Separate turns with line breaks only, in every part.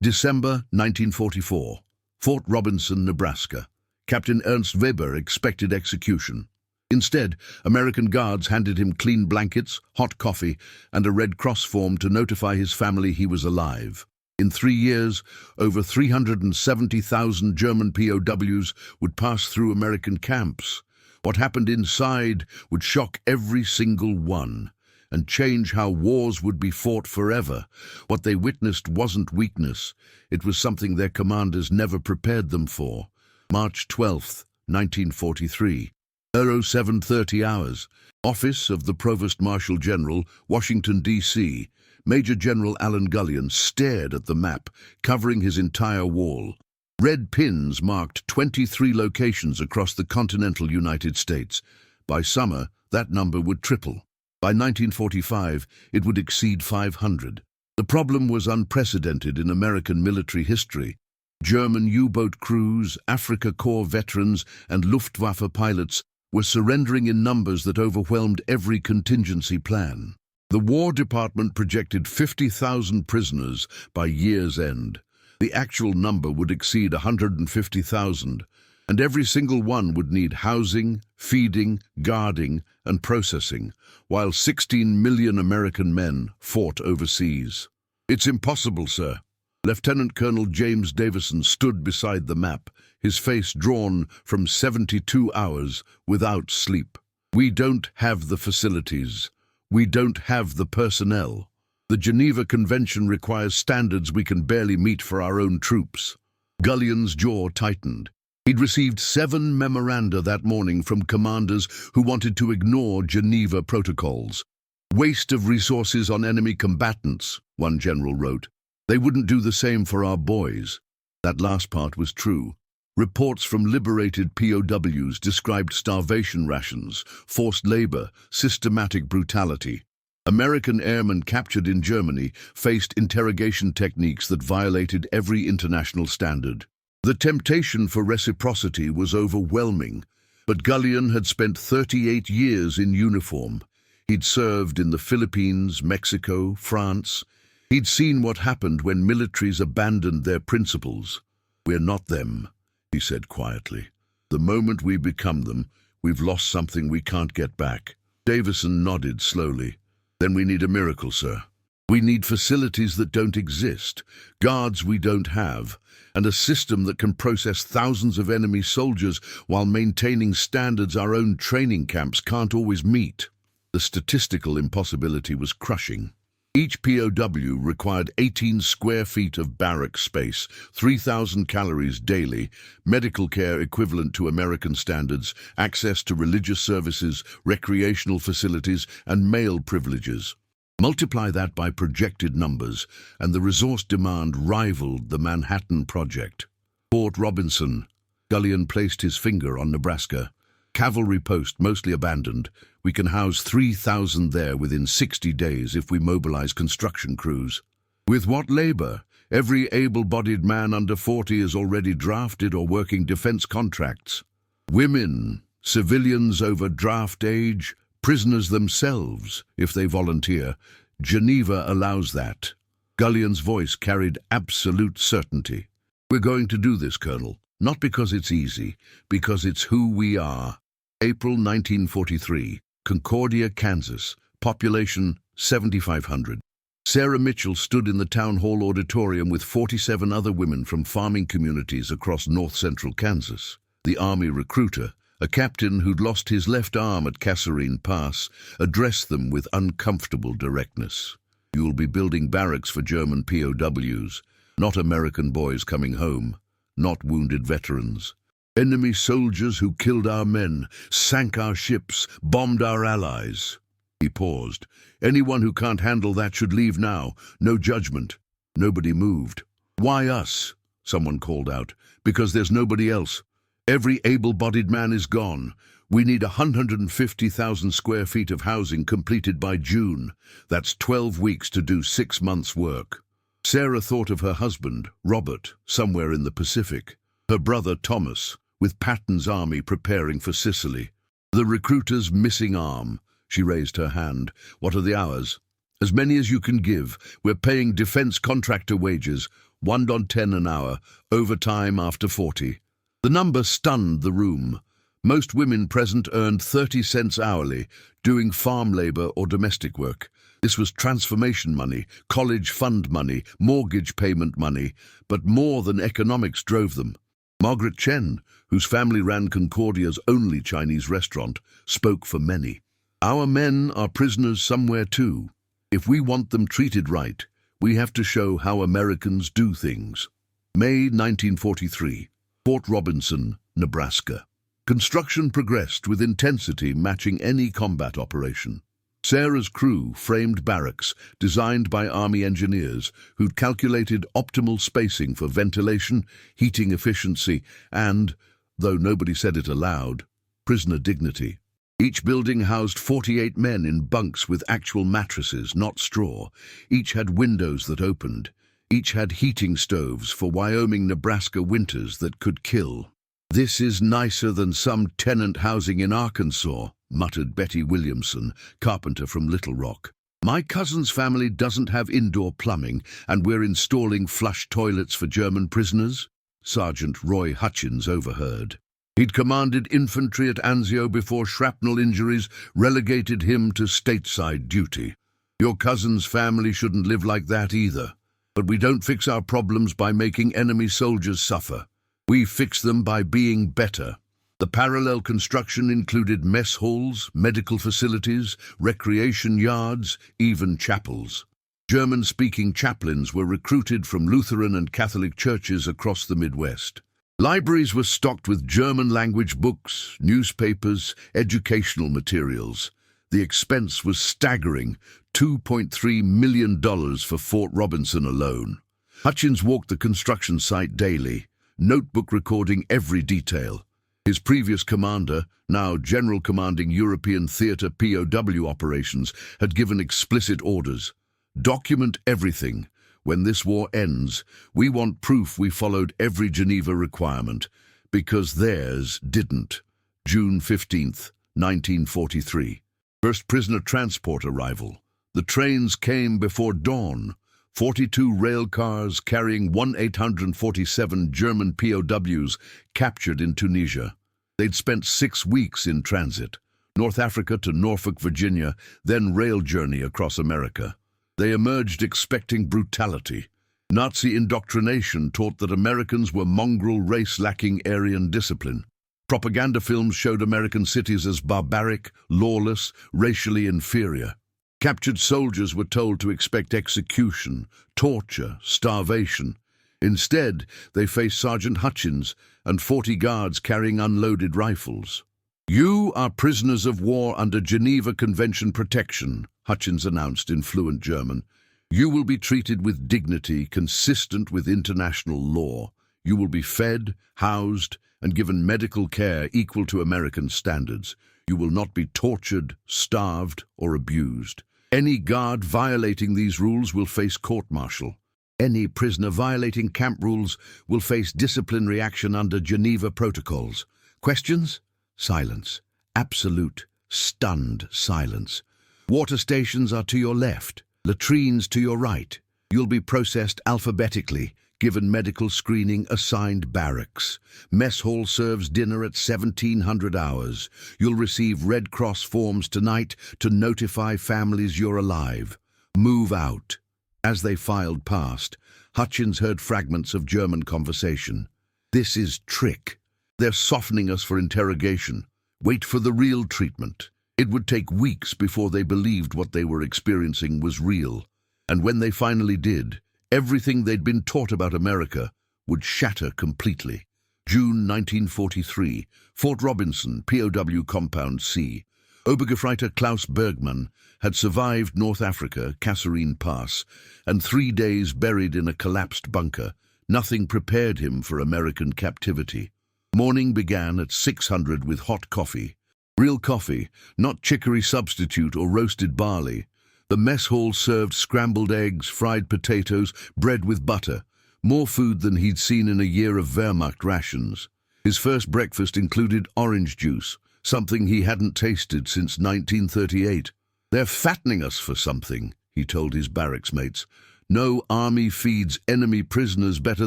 December 1944. Fort Robinson, Nebraska. Captain Ernst Weber expected execution. Instead, American guards handed him clean blankets, hot coffee, and a Red Cross form to notify his family he was alive. In 3 years, over 370,000 German POWs would pass through American camps. What happened inside would shock every single one and change how wars would be fought forever. What they witnessed wasn't weakness. It was something their commanders never prepared them for. March 12, 1943. 07:30 hours. Office of the Provost Marshal General, Washington, D.C. Major General Alan Gullion stared at the map, covering his entire wall. Red pins marked 23 locations across the continental United States. By summer, that number would triple. By 1945, it would exceed 500. The problem was unprecedented in American military history. German U-boat crews, Afrika Korps veterans, and Luftwaffe pilots were surrendering in numbers that overwhelmed every contingency plan. The War Department projected 50,000 prisoners by year's end. The actual number would exceed 150,000, and every single one would need housing, feeding, guarding, and processing, while 16 million American men fought overseas. "It's impossible, sir." Lieutenant Colonel James Davison stood beside the map, his face drawn from 72 hours without sleep. "We don't have the facilities. We don't have the personnel. The Geneva Convention requires standards we can barely meet for our own troops." Gullion's jaw tightened. He'd received 7 memoranda that morning from commanders who wanted to ignore Geneva protocols. "Waste of resources on enemy combatants," one general wrote. "They wouldn't do the same for our boys." That last part was true. Reports from liberated POWs described starvation rations, forced labor, systematic brutality. American airmen captured in Germany faced interrogation techniques that violated every international standard. The temptation for reciprocity was overwhelming, but Gullion had spent 38 years in uniform. He'd served in the Philippines, Mexico, France. He'd seen what happened when militaries abandoned their principles. "We're not them," he said quietly. "The moment we become them, we've lost something we can't get back." Davison nodded slowly. "Then we need a miracle, sir. We need facilities that don't exist, guards we don't have, and a system that can process thousands of enemy soldiers while maintaining standards our own training camps can't always meet." The statistical impossibility was crushing. Each POW required 18 square feet of barrack space, 3,000 calories daily, medical care equivalent to American standards, access to religious services, recreational facilities, and male privileges. Multiply that by projected numbers, and the resource demand rivaled the Manhattan Project. Fort Robinson. Gullion placed his finger on Nebraska. "Cavalry post, mostly abandoned. We can house 3,000 there within 60 days if we mobilize construction crews." "With what labor? Every able-bodied man under 40 is already drafted or working defense contracts. Women, civilians over draft age, prisoners themselves, if they volunteer. Geneva allows that." Gullion's voice carried absolute certainty. "We're going to do this, Colonel. Not because it's easy, because it's who we are." April 1943. Concordia, Kansas. Population 7,500. Sarah Mitchell stood in the town hall auditorium with 47 other women from farming communities across north-central Kansas. The Army recruiter, a captain who'd lost his left arm at Kasserine Pass, addressed them with uncomfortable directness. "You'll be building barracks for German POWs, not American boys coming home, not wounded veterans. Enemy soldiers who killed our men, sank our ships, bombed our allies." He paused. "Anyone who can't handle that should leave now. No judgment." Nobody moved. "Why us?" someone called out. "Because there's nobody else. Every able-bodied man is gone. We need 150,000 square feet of housing completed by June. That's 12 weeks to do 6 months' work." Sarah thought of her husband, Robert, somewhere in the Pacific. Her brother, Thomas, with Patton's army preparing for Sicily. The recruiter's missing arm. She raised her hand. "What are the hours?" "As many as you can give. We're paying defense contractor wages. 1 on 10 an hour, overtime after 40. The number stunned the room. Most women present earned 30 cents hourly, doing farm labor or domestic work. This was transformation money, college fund money, mortgage payment money, but more than economics drove them. Margaret Chen, whose family ran Concordia's only Chinese restaurant, spoke for many. Our men are prisoners somewhere too. If we want them treated right, we have to show how Americans do things. May 1943, Fort Robinson, Nebraska. Construction progressed with intensity matching any combat operation. Sarah's crew framed barracks designed by Army engineers who'd calculated optimal spacing for ventilation, heating efficiency, and, though nobody said it aloud, prisoner dignity. Each building housed 48 men in bunks with actual mattresses, not straw. Each had windows that opened. Each had heating stoves for Wyoming, Nebraska winters that could kill. "This is nicer than some tenant housing in Arkansas," muttered Betty Williamson, carpenter from Little Rock. "My cousin's family doesn't have indoor plumbing, and we're installing flush toilets for German prisoners," Sergeant Roy Hutchins overheard. He'd commanded infantry at Anzio before shrapnel injuries relegated him to stateside duty. "Your cousin's family shouldn't live like that either. But we don't fix our problems by making enemy soldiers suffer. We fix them by being better." The parallel construction included mess halls, medical facilities, recreation yards, even chapels. German-speaking chaplains were recruited from Lutheran and Catholic churches across the Midwest. Libraries were stocked with German-language books, newspapers, educational materials. The expense was staggering, $2.3 million for Fort Robinson alone. Hutchins walked the construction site daily, notebook recording every detail. His previous commander, now General Commanding European Theater POW operations, had given explicit orders. "Document everything. When this war ends, we want proof we followed every Geneva requirement, because theirs didn't." June 15th, 1943. First prisoner transport arrival. The trains came before dawn. 42 rail cars carrying 1,847 German POWs captured in Tunisia. They'd spent 6 weeks in transit, North Africa to Norfolk, Virginia, then rail journey across America. They emerged expecting brutality. Nazi indoctrination taught that Americans were mongrel race lacking Aryan discipline. Propaganda films showed American cities as barbaric, lawless, racially inferior. Captured soldiers were told to expect execution, torture, starvation. Instead, they faced Sergeant Hutchins and 40 guards carrying unloaded rifles. "You are prisoners of war under Geneva Convention protection," Hutchins announced in fluent German. "You will be treated with dignity consistent with international law. You will be fed, housed, and given medical care equal to American standards. You will not be tortured, starved, or abused. Any guard violating these rules will face court-martial. Any prisoner violating camp rules will face disciplinary action under Geneva protocols. Questions?" Silence. Absolute, stunned silence. "Water stations are to your left, latrines to your right. You'll be processed alphabetically, given medical screening, assigned barracks. Mess hall serves dinner at 1700 hours. You'll receive Red Cross forms tonight to notify families you're alive. Move out." As they filed past, Hutchins heard fragments of German conversation. "This is trick. They're softening us for interrogation. Wait for the real treatment." It would take weeks before they believed what they were experiencing was real. And when they finally did, everything they'd been taught about America would shatter completely. June 1943, Fort Robinson, POW Compound C. Obergefreiter Klaus Bergmann had survived North Africa, Kasserine Pass, and 3 days buried in a collapsed bunker. Nothing prepared him for American captivity. Morning began at 600 with hot coffee. Real coffee, not chicory substitute or roasted barley. The mess hall served scrambled eggs, fried potatoes, bread with butter. More food than he'd seen in a year of Wehrmacht rations. His first breakfast included orange juice, something he hadn't tasted since 1938. "They're fattening us for something," he told his barracks mates. No army feeds enemy prisoners better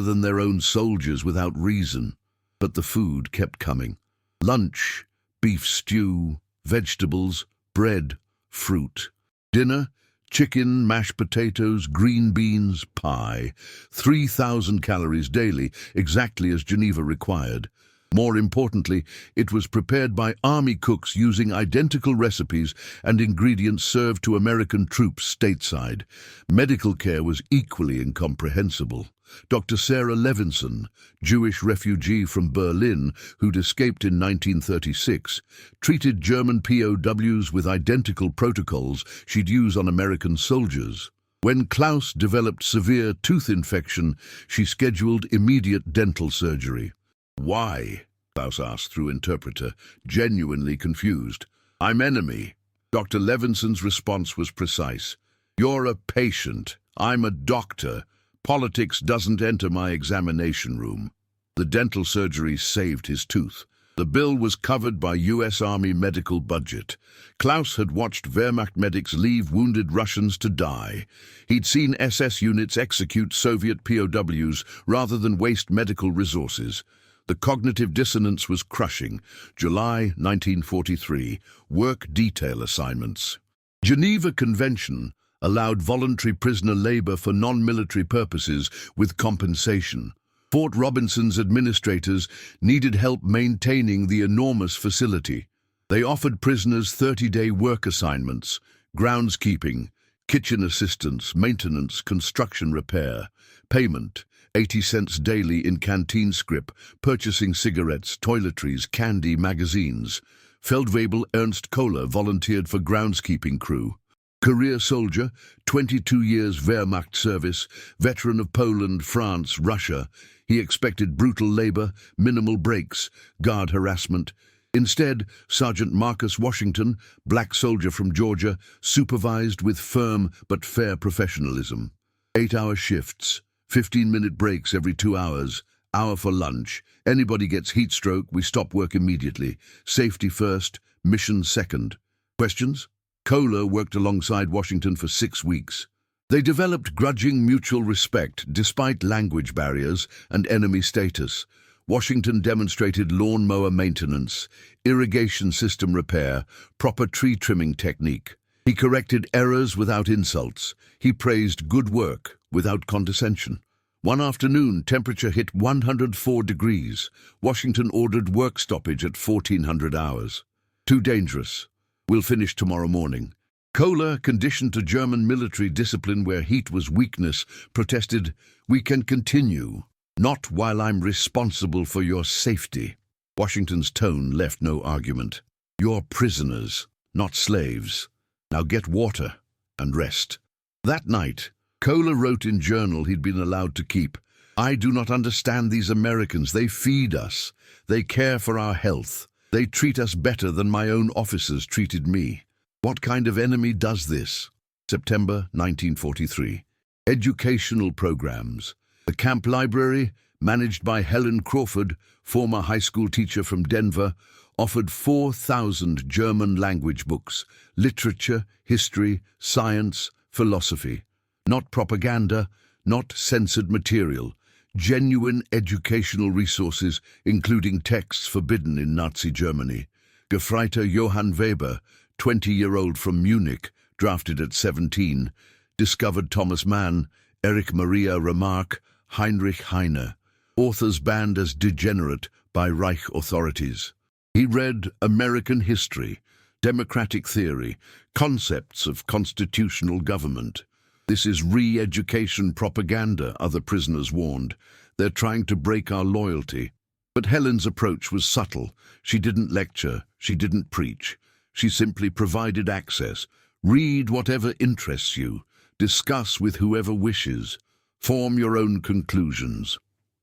than their own soldiers without reason. But the food kept coming. Lunch, beef stew, vegetables, bread, fruit. Dinner, chicken, mashed potatoes, green beans, pie. 3,000 calories daily, exactly as Geneva required. More importantly, it was prepared by army cooks using identical recipes and ingredients served to American troops stateside. Medical care was equally incomprehensible. Dr. Sarah Levinson, Jewish refugee from Berlin who'd escaped in 1936, treated German POWs with identical protocols she'd use on American soldiers. When Klaus developed severe tooth infection, she scheduled immediate dental surgery. "Why?" Klaus asked through interpreter, genuinely confused. "I'm enemy." Dr. Levinson's response was precise. "You're a patient. I'm a doctor. Politics doesn't enter my examination room." The dental surgery saved his tooth. The bill was covered by U.S. Army medical budget. Klaus had watched Wehrmacht medics leave wounded Russians to die. He'd seen SS units execute Soviet POWs rather than waste medical resources. The cognitive dissonance was crushing. July 1943, work detail assignments. Geneva Convention allowed voluntary prisoner labor for non-military purposes with compensation. Fort Robinson's administrators needed help maintaining the enormous facility. They offered prisoners 30-day work assignments, groundskeeping, kitchen assistance, maintenance, construction repair, payment, 80 cents daily in canteen scrip, purchasing cigarettes, toiletries, candy, magazines. Feldwebel Ernst Kohler volunteered for groundskeeping crew. Career soldier, 22 years Wehrmacht service, veteran of Poland, France, Russia. He expected brutal labor, minimal breaks, guard harassment. Instead, Sergeant Marcus Washington, black soldier from Georgia, supervised with firm but fair professionalism. 8-hour shifts, 15-minute breaks every 2 hours, hour for lunch. Anybody gets heat stroke, we stop work immediately. Safety first, mission second. Questions? Kohler worked alongside Washington for 6 weeks. They developed grudging mutual respect despite language barriers and enemy status. Washington demonstrated lawnmower maintenance, irrigation system repair, proper tree trimming technique. He corrected errors without insults. He praised good work without condescension. One afternoon, temperature hit 104 degrees. Washington ordered work stoppage at 1400 hours. "Too dangerous. We'll finish tomorrow morning." Kohler, conditioned to German military discipline where heat was weakness, protested, "We can continue. Not while I'm responsible for your safety." Washington's tone left no argument. "You're prisoners, not slaves. Now get water and rest." That night, Kohler wrote in journal he'd been allowed to keep, "I do not understand these Americans. They feed us. They care for our health. They treat us better than my own officers treated me. What kind of enemy does this?" September 1943. Educational programs. The camp library, managed by Helen Crawford, former high school teacher from Denver, offered 4,000 German language books, literature, history, science, philosophy. Not propaganda, not censored material. Genuine educational resources, including texts forbidden in Nazi Germany. Gefreiter Johann Weber, 20-year-old from Munich, drafted at 17, discovered Thomas Mann, Erich Maria Remarque, Heinrich Heine, authors banned as degenerate by Reich authorities. He read American history, democratic theory, concepts of constitutional government. "This is re-education propaganda," other prisoners warned. "They're trying to break our loyalty." But Helen's approach was subtle. She didn't lecture, she didn't preach. She simply provided access. Read whatever interests you. Discuss with whoever wishes. Form your own conclusions.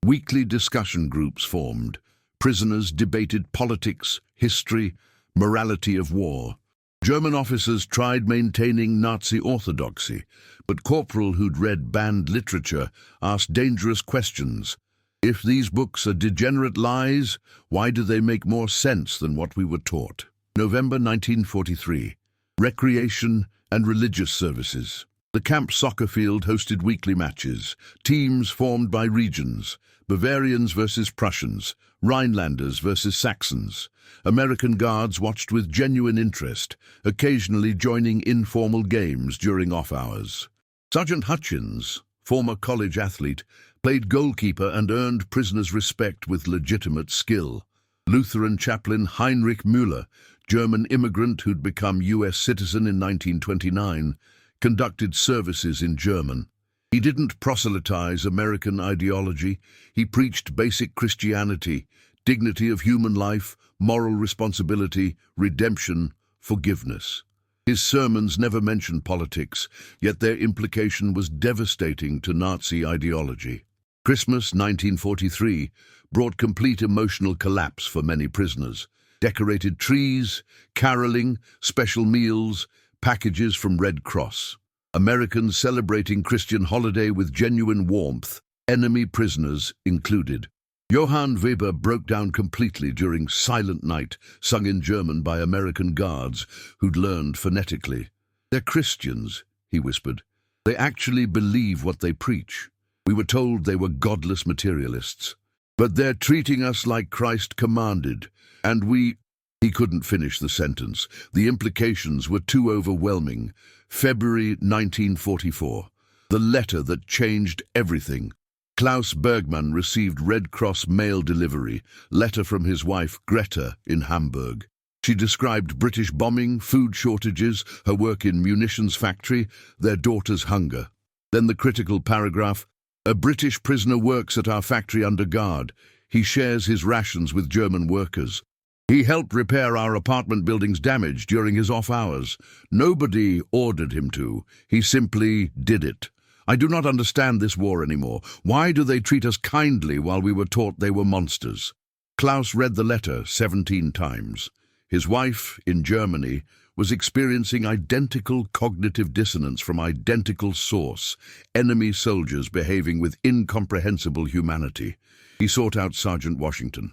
Weekly discussion groups formed. Prisoners debated politics, history, morality of war. German officers tried maintaining Nazi orthodoxy, but corporal who'd read banned literature asked dangerous questions. If these books are degenerate lies, why do they make more sense than what we were taught? November 1943. Recreation and religious services. The camp soccer field hosted weekly matches, teams formed by regions, Bavarians versus Prussians, Rhinelanders versus Saxons. American Guards watched with genuine interest, occasionally joining informal games during off hours. Sergeant Hutchins, former college athlete, played goalkeeper and earned prisoners' respect with legitimate skill. Lutheran chaplain Heinrich Müller, German immigrant who'd become U.S. citizen in 1929, conducted services in German. He didn't proselytize American ideology. He preached basic Christianity, dignity of human life, moral responsibility, redemption, forgiveness. His sermons never mentioned politics, yet their implication was devastating to Nazi ideology. Christmas 1943 brought complete emotional collapse for many prisoners. Decorated trees, caroling, special meals, packages from Red Cross. Americans celebrating Christian holiday with genuine warmth, enemy prisoners included. Johann Weber broke down completely during Silent Night, sung in German by American Guards who'd learned phonetically. "They're Christians," he whispered. "They actually believe what they preach. We were told they were godless materialists. But they're treating us like Christ commanded, and we—" He couldn't finish the sentence. The implications were too overwhelming. February 1944. The letter that changed everything. Klaus Bergmann received Red Cross mail delivery, letter from his wife Greta in Hamburg. She described British bombing, food shortages, her work in munitions factory, their daughter's hunger. Then the critical paragraph, "A British prisoner works at our factory under guard. He shares his rations with German workers. He helped repair our apartment building's damage during his off hours. Nobody ordered him to. He simply did it. I do not understand this war anymore. Why do they treat us kindly while we were taught they were monsters?" Klaus read the letter 17 times. His wife, in Germany, was experiencing identical cognitive dissonance from identical source, enemy soldiers behaving with incomprehensible humanity. He sought out Sergeant Washington.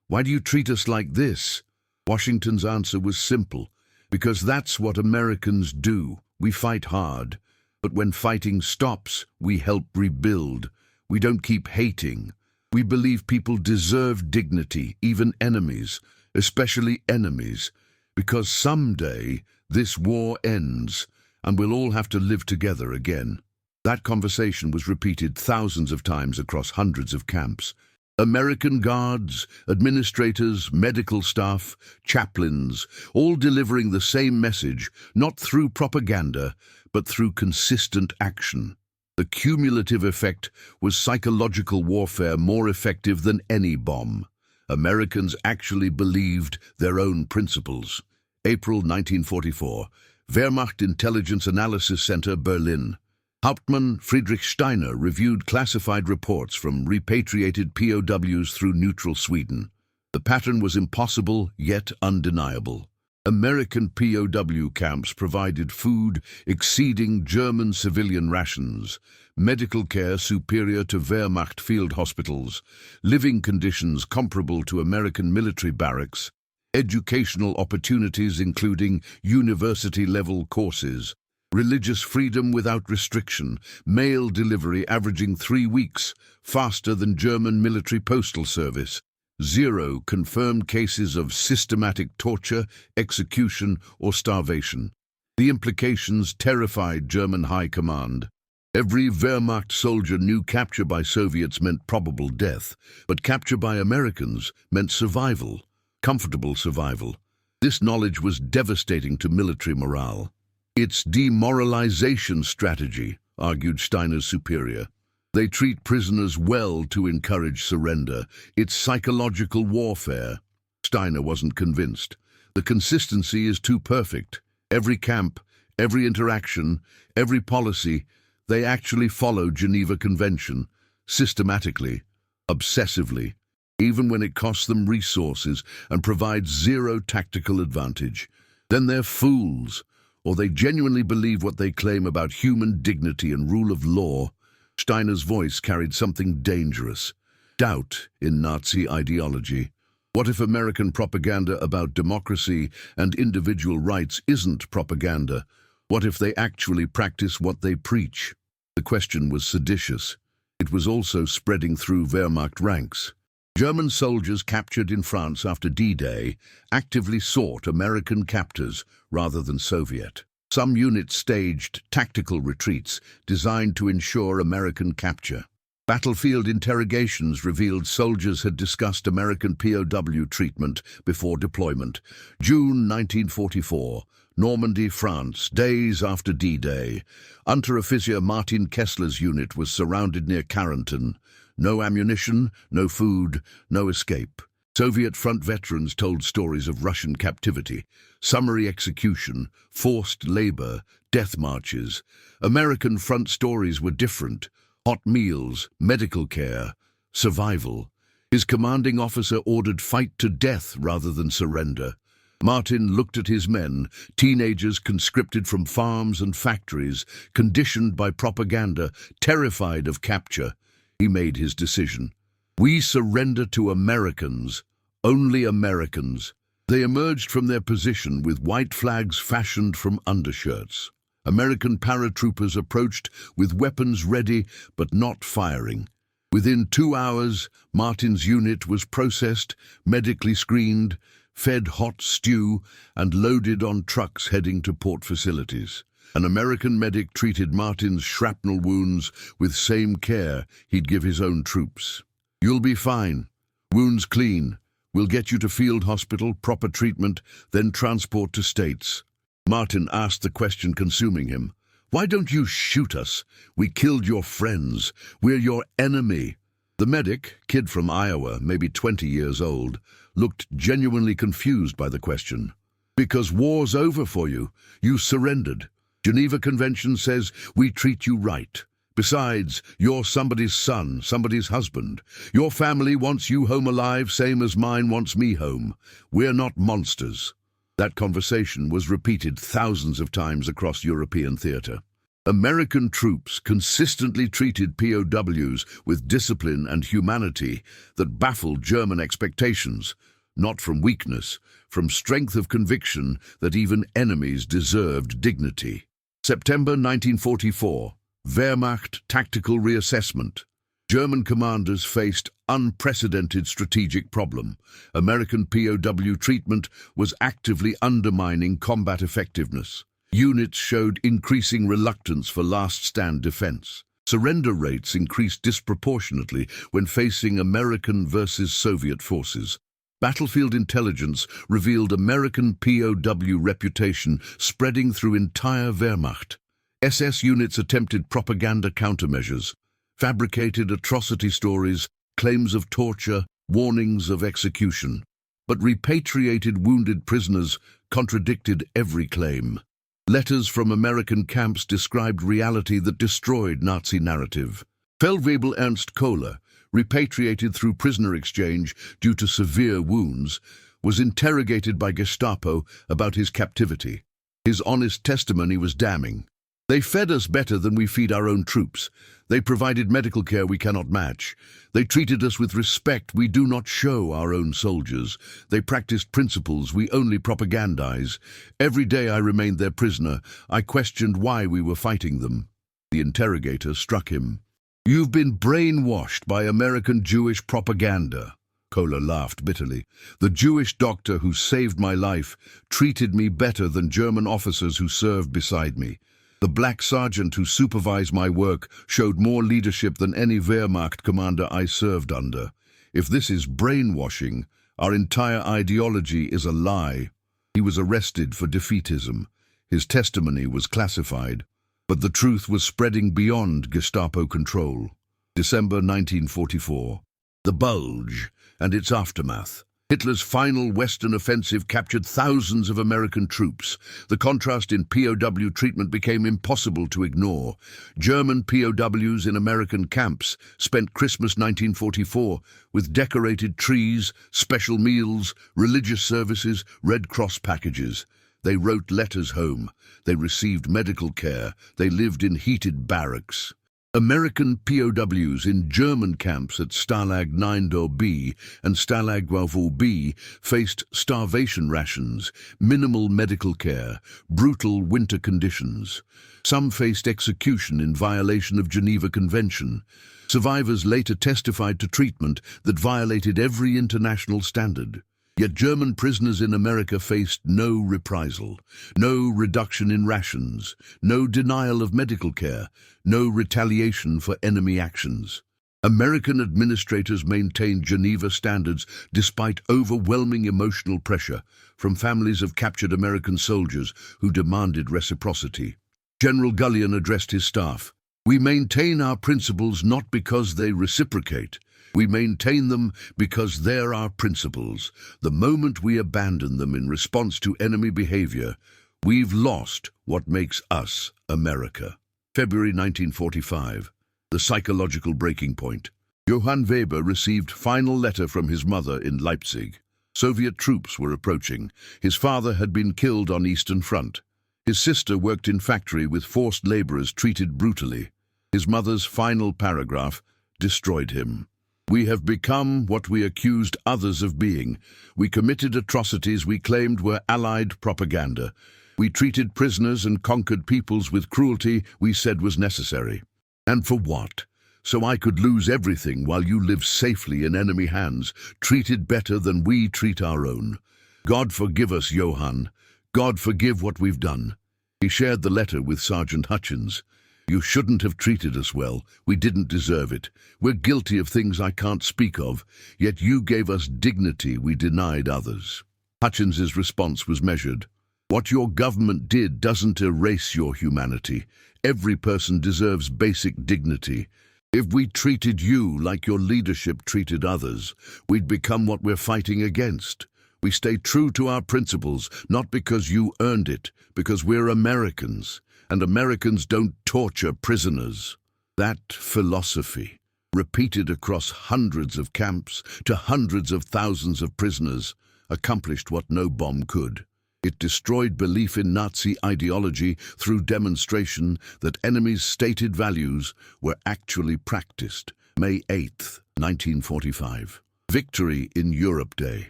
Why do you treat us like this?" Washington's answer was simple. "Because that's what Americans do. We fight hard. But when fighting stops, we help rebuild. We don't keep hating. We believe people deserve dignity, even enemies, especially enemies, because someday this war ends and we'll all have to live together again." That conversation was repeated thousands of times across hundreds of camps. American guards, administrators, medical staff, chaplains, all delivering the same message, not through propaganda, but through consistent action. The cumulative effect was psychological warfare more effective than any bomb. Americans actually believed their own principles. April 1944, Wehrmacht Intelligence Analysis Center, Berlin. Hauptmann Friedrich Steiner reviewed classified reports from repatriated POWs through neutral Sweden. The pattern was impossible, yet undeniable. American POW camps provided food exceeding German civilian rations, medical care superior to Wehrmacht field hospitals, living conditions comparable to American military barracks, educational opportunities including university-level courses, religious freedom without restriction, mail delivery averaging 3 weeks, faster than German military postal service, 0 confirmed cases of systematic torture, execution, or starvation. The implications terrified German high command. Every Wehrmacht soldier knew capture by Soviets meant probable death, but capture by Americans meant survival, comfortable survival. This knowledge was devastating to military morale. "It's demoralization strategy," argued Steiner's superior. "They treat prisoners well to encourage surrender. It's psychological warfare." Steiner wasn't convinced. The consistency is too perfect. Every camp, every interaction, every policy, they actually follow Geneva Convention, systematically, obsessively, even when it costs them resources and provides 0 tactical advantage. Then they're fools, or they genuinely believe what they claim about human dignity and rule of law. Steiner's voice carried something dangerous. Doubt in Nazi ideology. What if American propaganda about democracy and individual rights isn't propaganda? What if they actually practice what they preach? The question was seditious. It was also spreading through Wehrmacht ranks. German soldiers captured in France after D-Day actively sought American captors rather than Soviet. Some units staged tactical retreats designed to ensure American capture. Battlefield interrogations revealed soldiers had discussed American POW treatment before deployment. June 1944, Normandy, France, days after D-Day. Unteroffizier Martin Kessler's unit was surrounded near Carentan. No ammunition, no food, no escape. Soviet front veterans told stories of Russian captivity, summary execution, forced labor, death marches. American front stories were different. Hot meals, medical care, survival. His commanding officer ordered fight to death rather than surrender. Martin looked at his men, teenagers conscripted from farms and factories, conditioned by propaganda, terrified of capture. He made his decision. We surrender to Americans, only Americans. They emerged from their position with white flags fashioned from undershirts. American paratroopers approached with weapons ready but not firing. Within 2 hours, Martin's unit was processed, medically screened, fed hot stew, and loaded on trucks heading to port facilities. An American medic treated Martin's shrapnel wounds with same care he'd give his own troops. You'll be fine. Wounds clean. We'll get you to field hospital, proper treatment, then transport to States. Martin asked the question consuming him. Why don't you shoot us? We killed your friends. We're your enemy. The medic, kid from Iowa, maybe 20 years old, looked genuinely confused by the question. Because war's over for you. You surrendered. Geneva Convention says we treat you right. Besides, you're somebody's son, somebody's husband. Your family wants you home alive, same as mine wants me home. We're not monsters. That conversation was repeated thousands of times across European theater. American troops consistently treated POWs with discipline and humanity that baffled German expectations, not from weakness, from strength of conviction that even enemies deserved dignity. September 1944, Wehrmacht tactical reassessment. German commanders faced unprecedented strategic problem. American POW treatment was actively undermining combat effectiveness. Units showed increasing reluctance for last-stand defense. Surrender rates increased disproportionately when facing American versus Soviet forces. Battlefield intelligence revealed American POW reputation spreading through entire Wehrmacht. SS units attempted propaganda countermeasures, fabricated atrocity stories, claims of torture, warnings of execution. But repatriated wounded prisoners contradicted every claim. Letters from American camps described reality that destroyed Nazi narrative. Feldwebel Ernst Kohler, repatriated through prisoner exchange due to severe wounds, was interrogated by Gestapo about his captivity. His honest testimony was damning. They fed us better than we feed our own troops. They provided medical care we cannot match. They treated us with respect we do not show our own soldiers. They practiced principles we only propagandize. Every day I remained their prisoner, I questioned why we were fighting them. The interrogator struck him. You've been brainwashed by American Jewish propaganda. Kohler laughed bitterly. The Jewish doctor who saved my life treated me better than German officers who served beside me. The black sergeant who supervised my work showed more leadership than any Wehrmacht commander I served under. If this is brainwashing, our entire ideology is a lie. He was arrested for defeatism. His testimony was classified, but the truth was spreading beyond Gestapo control. December 1944. The Bulge and its aftermath. Hitler's final Western offensive captured thousands of American troops. The contrast in POW treatment became impossible to ignore. German POWs in American camps spent Christmas 1944 with decorated trees, special meals, religious services, Red Cross packages. They wrote letters home. They received medical care. They lived in heated barracks. American POWs in German camps at Stalag 9-B and Stalag 12-B faced starvation rations, minimal medical care, brutal winter conditions. Some faced execution in violation of Geneva Convention. Survivors later testified to treatment that violated every international standard. Yet German prisoners in America faced no reprisal, no reduction in rations, no denial of medical care, no retaliation for enemy actions. American administrators maintained Geneva standards despite overwhelming emotional pressure from families of captured American soldiers who demanded reciprocity. General Gullion addressed his staff. "We maintain our principles not because they reciprocate. We maintain them because they're our principles. The moment we abandon them in response to enemy behavior, we've lost what makes us America." February 1945, the psychological breaking point. Johann Weber received final letter from his mother in Leipzig. Soviet troops were approaching. His father had been killed on Eastern Front. His sister worked in factory with forced laborers treated brutally. His mother's final paragraph destroyed him. "We have become what we accused others of being. We committed atrocities we claimed were Allied propaganda. We treated prisoners and conquered peoples with cruelty we said was necessary. And for what? So I could lose everything while you live safely in enemy hands, treated better than we treat our own. God forgive us, Johann. God forgive what we've done." He shared the letter with Sergeant Hutchins. "You shouldn't have treated us well. We didn't deserve it. We're guilty of things I can't speak of, yet you gave us dignity we denied others." Hutchins's response was measured. "What your government did doesn't erase your humanity. Every person deserves basic dignity. If we treated you like your leadership treated others, we'd become what we're fighting against. We stay true to our principles, not because you earned it, because we're Americans. And Americans don't torture prisoners." That philosophy, repeated across hundreds of camps to hundreds of thousands of prisoners, accomplished what no bomb could. It destroyed belief in Nazi ideology through demonstration that enemies' stated values were actually practiced. May 8, 1945. Victory in Europe Day.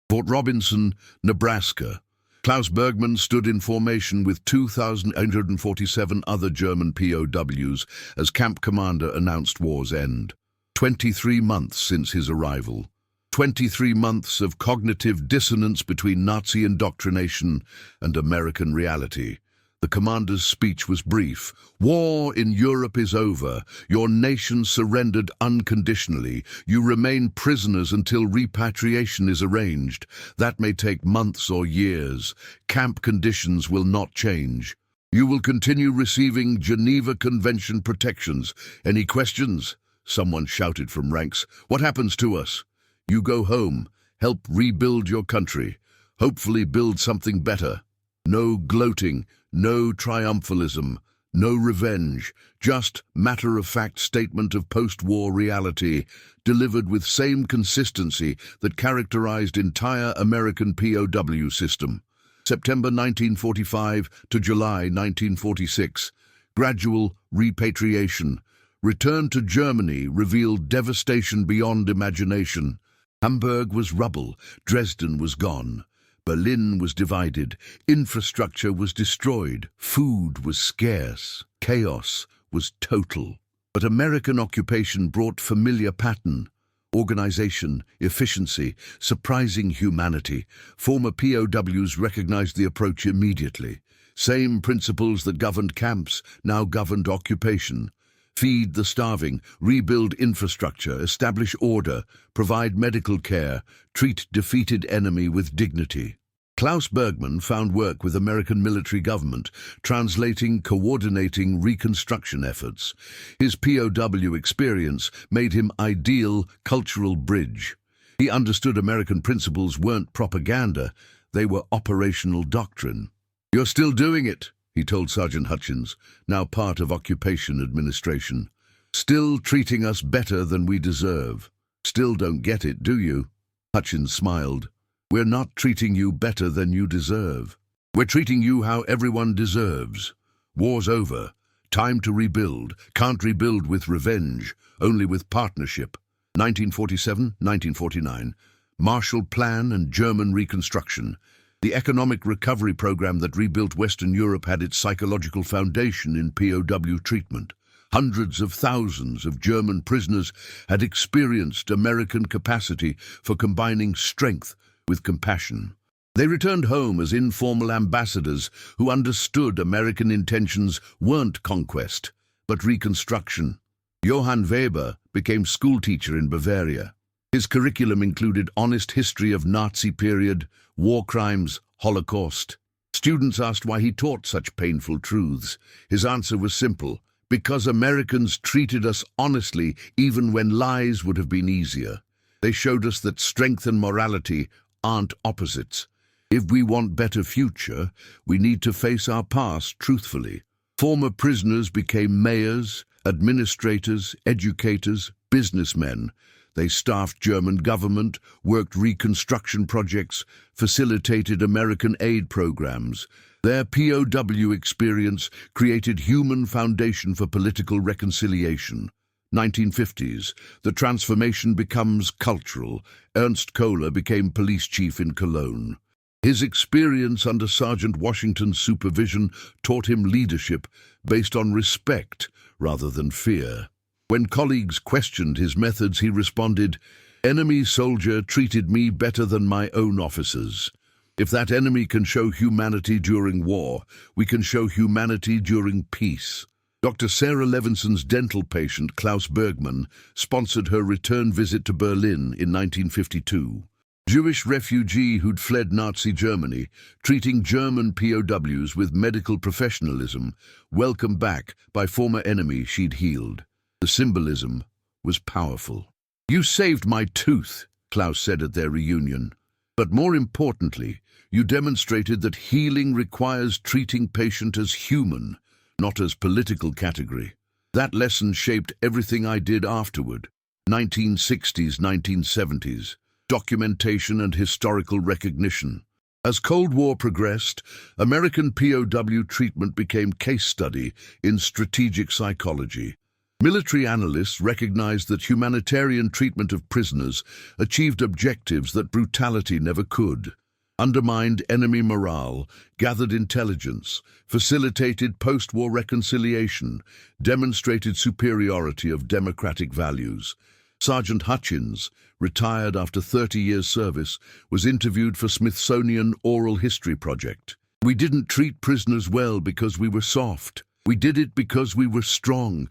Fort Robinson, Nebraska. Klaus Bergmann stood in formation with 2,847 other German POWs as camp commander announced war's end. 23 months since his arrival. 23 months of cognitive dissonance between Nazi indoctrination and American reality. The commander's speech was brief. "War in Europe is over. Your nation surrendered unconditionally. You remain prisoners until repatriation is arranged. That may take months or years. Camp conditions will not change. You will continue receiving Geneva Convention protections. Any questions?" Someone shouted from ranks. "What happens to us?" "You go home, help rebuild your country, hopefully build something better. No gloating, no triumphalism, no revenge, just matter-of-fact statement of post-war reality, delivered with same consistency that characterized entire American POW system. September 1945 to July 1946. Gradual repatriation. Return to Germany revealed devastation beyond imagination. Hamburg was rubble, Dresden was gone. Berlin was divided, infrastructure was destroyed, food was scarce, chaos was total. But American occupation brought familiar pattern, organization, efficiency, surprising humanity. Former POWs recognized the approach immediately. Same principles that governed camps now governed occupation. Feed the starving, rebuild infrastructure, establish order, provide medical care, treat defeated enemy with dignity. Klaus Bergmann found work with American military government, translating, coordinating reconstruction efforts. His POW experience made him ideal cultural bridge. He understood American principles weren't propaganda, they were operational doctrine. "You're still doing it," he told Sergeant Hutchins, now part of occupation administration. "Still treating us better than we deserve. Still don't get it, do you?" Hutchins smiled. "We're not treating you better than you deserve. We're treating you how everyone deserves. War's over. Time to rebuild. Can't rebuild with revenge, only with partnership. 1947-1949. Marshall Plan and German Reconstruction. The economic recovery program that rebuilt Western Europe had its psychological foundation in POW treatment. Hundreds of thousands of German prisoners had experienced American capacity for combining strength with compassion. They returned home as informal ambassadors who understood American intentions weren't conquest, but reconstruction. Johann Weber became schoolteacher in Bavaria. His curriculum included honest history of Nazi period, war crimes, Holocaust. Students asked why he taught such painful truths. His answer was simple: because Americans treated us honestly even when lies would have been easier. They showed us that strength and morality aren't opposites. If we want a better future, we need to face our past truthfully. Former prisoners became mayors, administrators, educators, businessmen. They staffed German government, worked reconstruction projects, facilitated American aid programs. Their POW experience created human foundation for political reconciliation. 1950s, the transformation becomes cultural. Ernst Kohler became police chief in Cologne. His experience under Sergeant Washington's supervision taught him leadership based on respect rather than fear. When colleagues questioned his methods, he responded, "Enemy soldier treated me better than my own officers." If that enemy can show humanity during war, we can show humanity during peace. Dr. Sarah Levinson's dental patient, Klaus Bergmann, sponsored her return visit to Berlin in 1952. Jewish refugee who'd fled Nazi Germany, treating German POWs with medical professionalism, welcomed back by former enemy she'd healed. The symbolism was powerful. "You saved my tooth," Klaus said at their reunion. "But more importantly, you demonstrated that healing requires treating patient as human, not as political category. That lesson shaped everything I did afterward." 1960s, 1970s. Documentation and historical recognition. As Cold War progressed, American POW treatment became case study in strategic psychology. Military analysts recognized that humanitarian treatment of prisoners achieved objectives that brutality never could. Undermined enemy morale, gathered intelligence, facilitated post-war reconciliation, demonstrated superiority of democratic values. Sergeant Hutchins, retired after 30 years service, was interviewed for Smithsonian Oral History Project. "We didn't treat prisoners well because we were soft. We did it because we were strong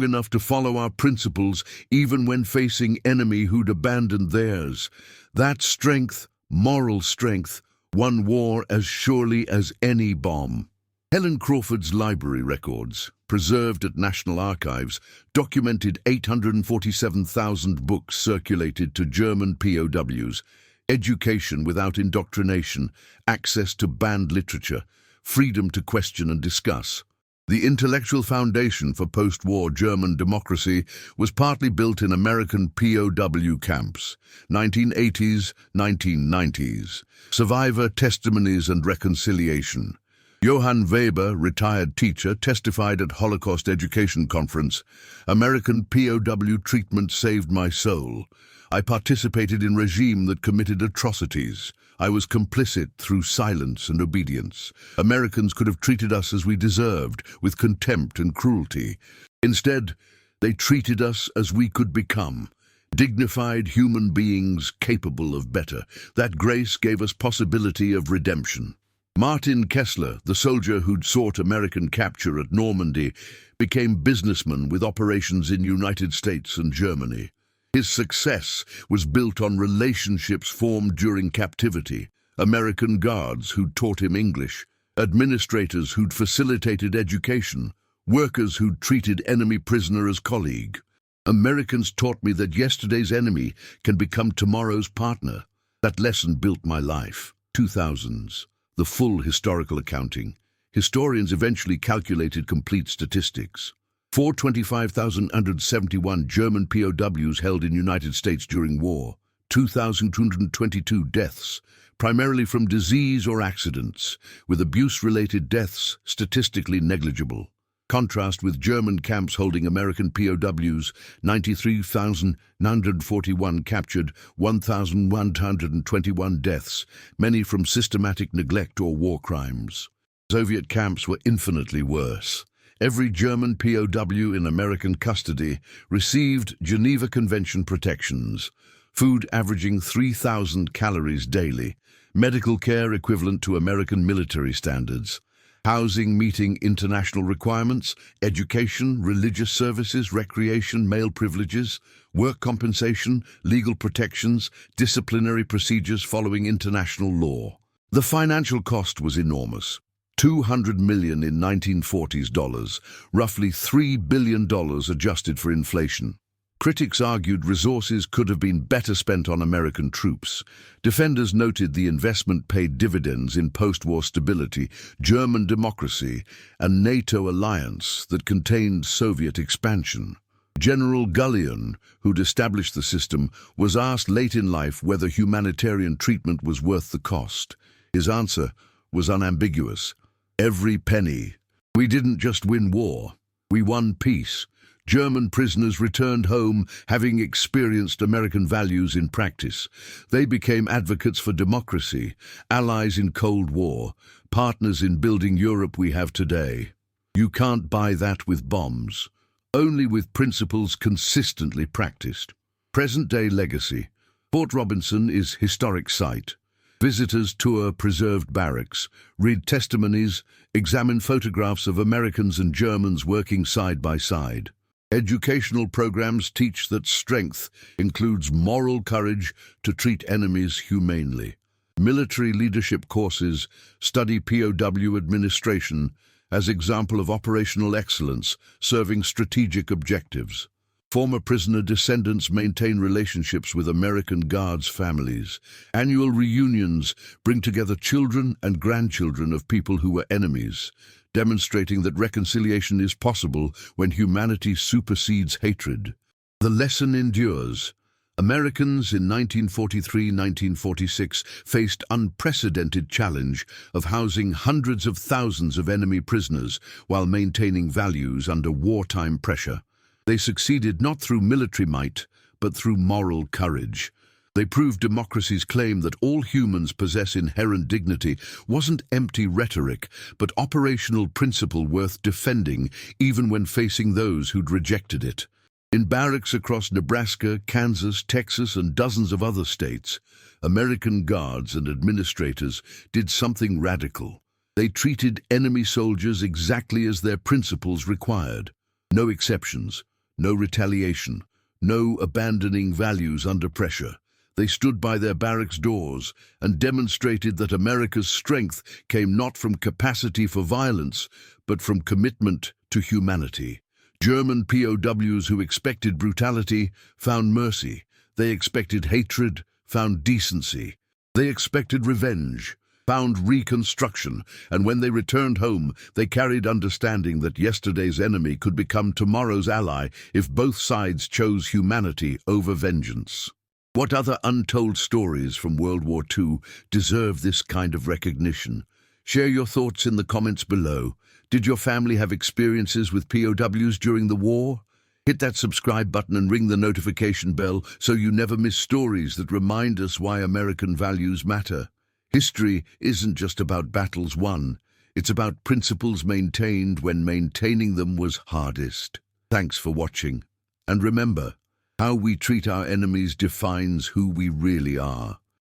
enough to follow our principles even when facing enemy who'd abandoned theirs. That strength, moral strength, won war as surely as any bomb." Helen Crawford's library records, preserved at National Archives, documented 847,000 books circulated to German POWs, education without indoctrination, access to banned literature, freedom to question and discuss. The intellectual foundation for post-war German democracy was partly built in American POW camps. 1980s, 1990s. Survivor testimonies and reconciliation. Johann Weber, retired teacher, testified at Holocaust Education Conference, "American POW treatment saved my soul. I participated in regime that committed atrocities. I was complicit through silence and obedience. Americans could have treated us as we deserved, with contempt and cruelty. Instead, they treated us as we could become. Dignified human beings capable of better. That grace gave us possibility of redemption." Martin Kessler, the soldier who'd sought American capture at Normandy, became businessman with operations in United States and Germany. His success was built on relationships formed during captivity, American guards who'd taught him English, administrators who'd facilitated education, workers who'd treated enemy prisoner as colleague. "Americans taught me that yesterday's enemy can become tomorrow's partner. That lesson built my life." 2000s. The full historical accounting. Historians eventually calculated complete statistics. 425,171 German POWs held in United States during war. 2,222 deaths, primarily from disease or accidents, with abuse-related deaths statistically negligible. Contrast with German camps holding American POWs, 93,941 captured, 1,121 deaths, many from systematic neglect or war crimes. Soviet camps were infinitely worse. Every German POW in American custody received Geneva Convention protections, food averaging 3,000 calories daily, medical care equivalent to American military standards, housing meeting international requirements, education, religious services, recreation, male privileges, work compensation, legal protections, disciplinary procedures following international law. The financial cost was enormous. $200 million in 1940s dollars, roughly $3 billion adjusted for inflation. Critics argued resources could have been better spent on American troops. Defenders noted the investment paid dividends in post-war stability, German democracy, and NATO alliance that contained Soviet expansion. General Gullion, who'd established the system, was asked late in life whether humanitarian treatment was worth the cost. His answer was unambiguous. Every penny. We didn't just win war. We won peace. German prisoners returned home having experienced American values in practice. They became advocates for democracy, allies in Cold War, partners in building Europe we have today. You can't buy that with bombs, only with principles consistently practiced. Present-day legacy. Fort Robinson is historic site. Visitors tour preserved barracks, read testimonies, examine photographs of Americans and Germans working side by side. Educational programs teach that strength includes moral courage to treat enemies humanely. Military leadership courses study POW administration as example of operational excellence serving strategic objectives. Former prisoner descendants maintain relationships with American Guards families. Annual reunions bring together children and grandchildren of people who were enemies, demonstrating that reconciliation is possible when humanity supersedes hatred. The lesson endures. Americans in 1943-1946 faced unprecedented challenge of housing hundreds of thousands of enemy prisoners while maintaining values under wartime pressure. They succeeded not through military might, but through moral courage. They proved democracy's claim that all humans possess inherent dignity wasn't empty rhetoric, but operational principle worth defending, even when facing those who'd rejected it. In barracks across Nebraska, Kansas, Texas, and dozens of other states, American guards and administrators did something radical. They treated enemy soldiers exactly as their principles required. No exceptions. No retaliation, no abandoning values under pressure. They stood by their barracks doors and demonstrated that America's strength came not from capacity for violence, but from commitment to humanity. German POWs who expected brutality found mercy. They expected hatred, found decency. They expected revenge, found reconstruction, and when they returned home, they carried understanding that yesterday's enemy could become tomorrow's ally if both sides chose humanity over vengeance. What other untold stories from World War II deserve this kind of recognition? Share your thoughts in the comments below. Did your family have experiences with POWs during the war? Hit that subscribe button and ring the notification bell so you never miss stories that remind us why American values matter. History isn't just about battles won, it's about principles maintained when maintaining them was hardest. Thanks for watching. And remember, how we treat our enemies defines who we really are.